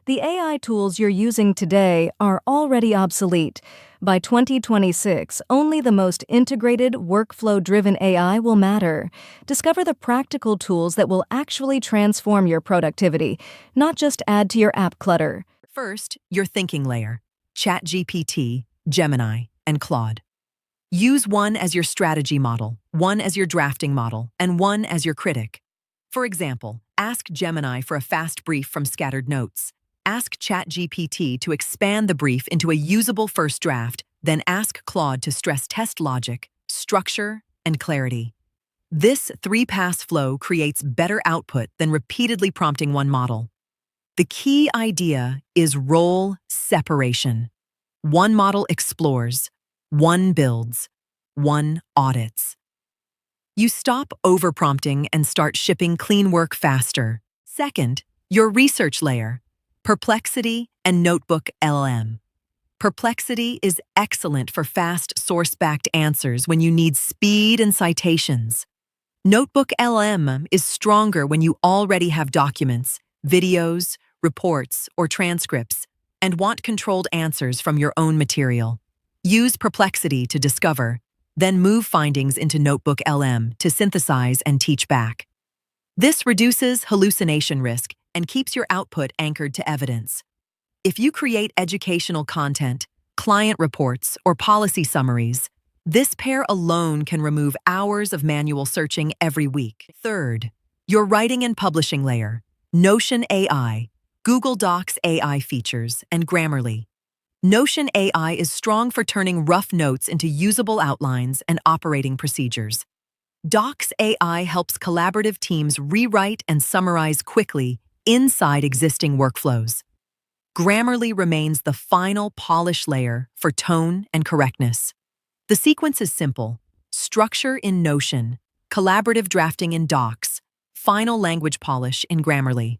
The AI tools you're using today are already obsolete. By 2026, only the most integrated, workflow-driven AI will matter. Discover the practical tools that will actually transform your productivity, not just add to your app clutter. First, your thinking layer: ChatGPT, Gemini, and Claude. Use one as your strategy model, one as your drafting model, and one as your critic. For example, ask Gemini for a fast brief from scattered notes. Ask ChatGPT to expand the brief into a usable first draft, then ask Claude to stress test logic, structure, and clarity. This three-pass flow creates better output than repeatedly prompting one model. The key idea is role separation. One model explores, one builds, one audits. You stop overprompting and start shipping clean work faster. Second, your research layer: Perplexity and Notebook LLM. Perplexity is excellent for fast source-backed answers when you need speed and citations. Notebook LLM is stronger when you already have documents, videos, reports, or transcripts, and want controlled answers from your own material. Use Perplexity to discover, then move findings into Notebook LM to synthesize and teach back. This reduces hallucination risk and keeps your output anchored to evidence. If you create educational content, client reports, or policy summaries, this pair alone can remove hours of manual searching every week. Third, your writing and publishing layer: Notion AI, Google Docs AI features, and Grammarly. Notion AI is strong for turning rough notes into usable outlines and operating procedures. Docs AI helps collaborative teams rewrite and summarize quickly inside existing workflows. Grammarly remains the final polish layer for tone and correctness. The sequence is simple: structure in Notion, collaborative drafting in Docs, final language polish in Grammarly.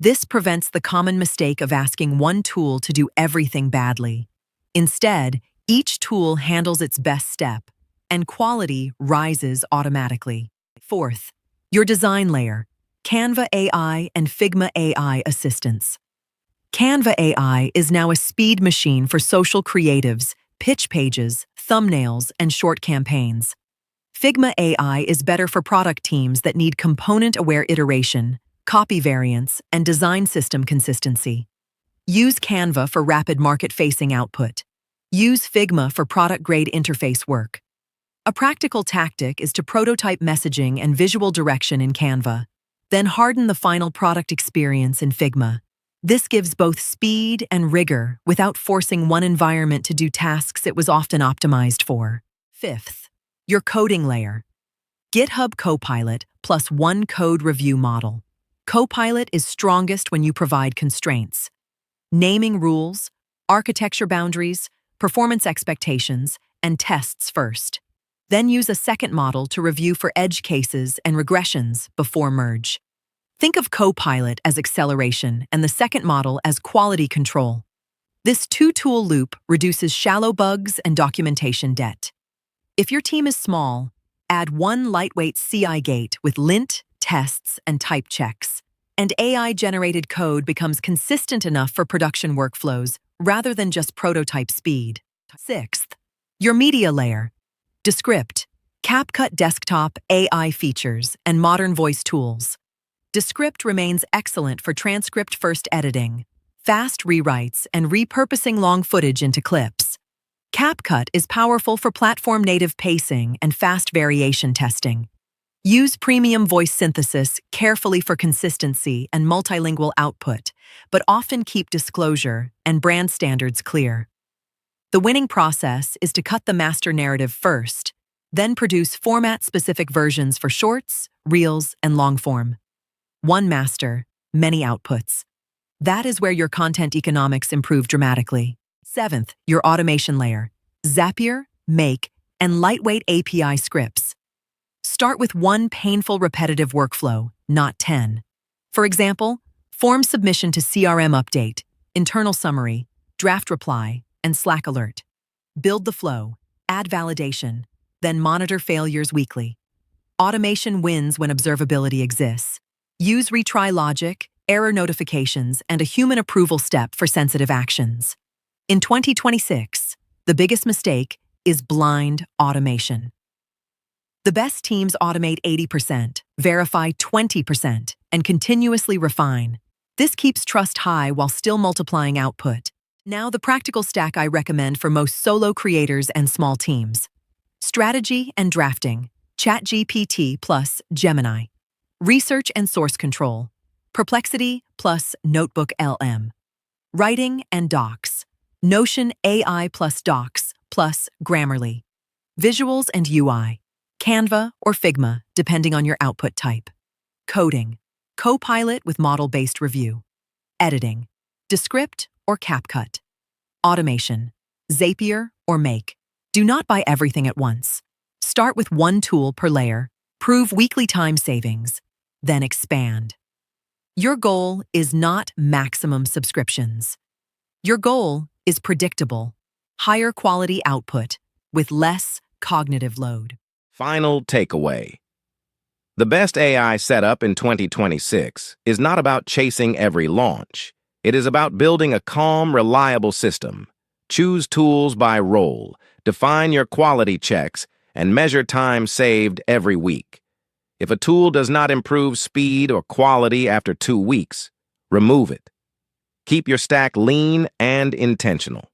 This prevents the common mistake of asking one tool to do everything badly. Instead, each tool handles its best step, and quality rises automatically. Fourth, your design layer: Canva AI and Figma AI assistants. Canva AI is now a speed machine for social creatives, pitch pages, thumbnails, and short campaigns. Figma AI is better for product teams that need component-aware iteration, copy variants, and design system consistency. Use Canva for rapid market-facing output. Use Figma for product-grade interface work. A practical tactic is to prototype messaging and visual direction in Canva, then harden the final product experience in Figma. This gives both speed and rigor without forcing one environment to do tasks it was often optimized for. Fifth, your coding layer: GitHub Copilot plus one code review model. Copilot is strongest when you provide constraints: naming rules, architecture boundaries, performance expectations, and tests first. Then use a second model to review for edge cases and regressions before merge. Think of Copilot as acceleration and the second model as quality control. This two-tool loop reduces shallow bugs and documentation debt. If your team is small, add one lightweight CI gate with lint, tests, and type checks, and AI-generated code becomes consistent enough for production workflows rather than just prototype speed. Sixth, your media layer: Descript, CapCut desktop AI features, and modern voice tools. Descript remains excellent for transcript-first editing, fast rewrites, and repurposing long footage into clips. CapCut is powerful for platform-native pacing and fast variation testing. Use premium voice synthesis carefully for consistency and multilingual output, but often keep disclosure and brand standards clear. The winning process is to cut the master narrative first, then produce format-specific versions for shorts, reels, and long-form. One master, many outputs. That is where your content economics improve dramatically. Seventh, your automation layer: Zapier, Make, and lightweight API scripts. Start with one painful repetitive workflow, not 10. For example, form submission to CRM update, internal summary, draft reply, and Slack alert. Build the flow, add validation, then monitor failures weekly. Automation wins when observability exists. Use retry logic, error notifications, and a human approval step for sensitive actions. In 2026, the biggest mistake is blind automation. The best teams automate 80%, verify 20%, and continuously refine. This keeps trust high while still multiplying output. Now, the practical stack I recommend for most solo creators and small teams. Strategy and drafting, ChatGPT plus Gemini. Research and source control, Perplexity plus Notebook LM. Writing and docs, Notion AI plus Docs plus Grammarly. Visuals and UI, Canva or Figma, depending on your output type. Coding, Copilot with model-based review. Editing, Descript or CapCut. Automation, Zapier or Make. Do not buy everything at once. Start with one tool per layer, prove weekly time savings, then expand. Your goal is not maximum subscriptions. Your goal is predictable, higher quality output with less cognitive load. Final takeaway. The best AI setup in 2026 is not about chasing every launch. It is about building a calm, reliable system. Choose tools by role, define your quality checks, and measure time saved every week. If a tool does not improve speed or quality after 2 weeks, remove it. Keep your stack lean and intentional.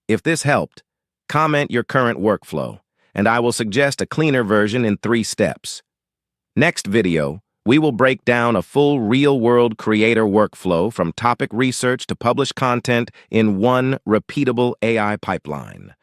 If this helped, comment your current workflow, and I will suggest a cleaner version in 3 steps. Next video, we will break down a full real-world creator workflow from topic research to published content in one repeatable AI pipeline.